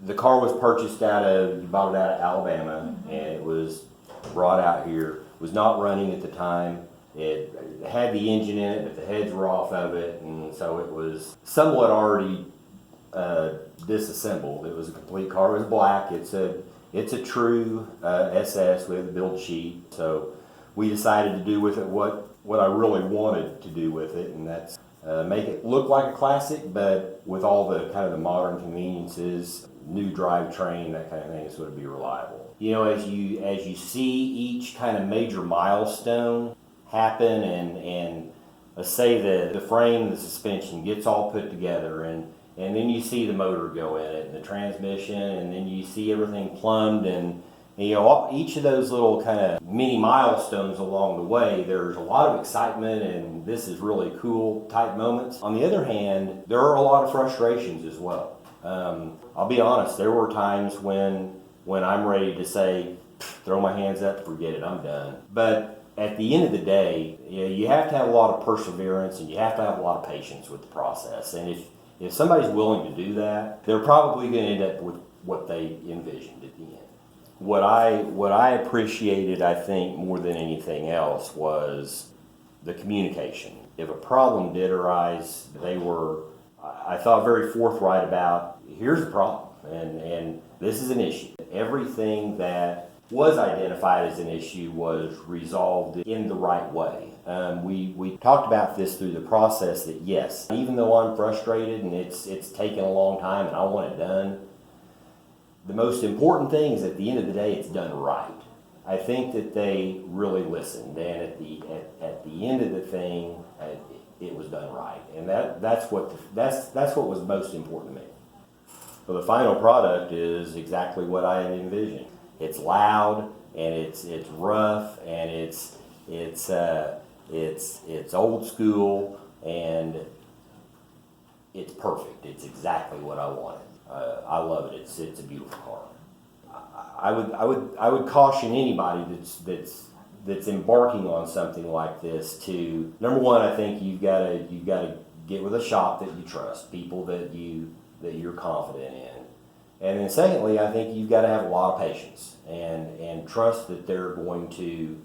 The car was purchased you bought it out of Alabama, and it was brought out here. It was not running at the time. It had the engine in it, but the heads were off of it, and so it was somewhat already disassembled. It was a complete car. It was black. It's a true SS with a build sheet. So we decided to do with it what I really wanted to do with it, and that's make it look like a classic, but with all the kind of the modern conveniences, new drivetrain, that kind of thing, so it'd be reliable. You know, as you see each kind of major milestone happen, and let's say the frame, the suspension gets all put together, and then you see the motor go in it, and the transmission, and then you see everything plumbed, and you know, each of those little kind of mini milestones along the way, there's a lot of excitement and this is really cool type moments. On the other hand, there are a lot of frustrations as well. I'll be honest, there were times when I'm ready to say, throw my hands up, forget it, I'm done. But at the end of the day, you have to have a lot of perseverance and you have to have a lot of patience with the process. And if somebody's willing to do that, they're probably going to end up with what they envisioned at the end. What I appreciated, I think, more than anything else was the communication. If a problem did arise, they were, I thought, very forthright about, here's the problem, and this is an issue. Everything that was identified as an issue was resolved in the right way. We talked about this through the process that yes, even though I'm frustrated and it's taken a long time and I want it done, the most important thing is at the end of the day, it's done right. I think that they really listened, and at the end of the thing, it was done right, and that's what was most important to me. So the final product is exactly what I had envisioned. It's loud and it's rough and it's old school and it's perfect. It's exactly what I wanted. I love it. It's a beautiful car. I would caution anybody that's embarking on something like this to, number one, I think you've got to get with a shop that you trust, people that you're confident in, and then secondly, I think you've got to have a lot of patience and trust that they're going to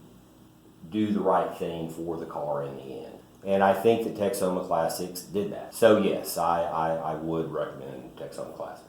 do the right thing for the car in the end. And I think that Texoma Classics did that. So yes, I would recommend Texoma Classics.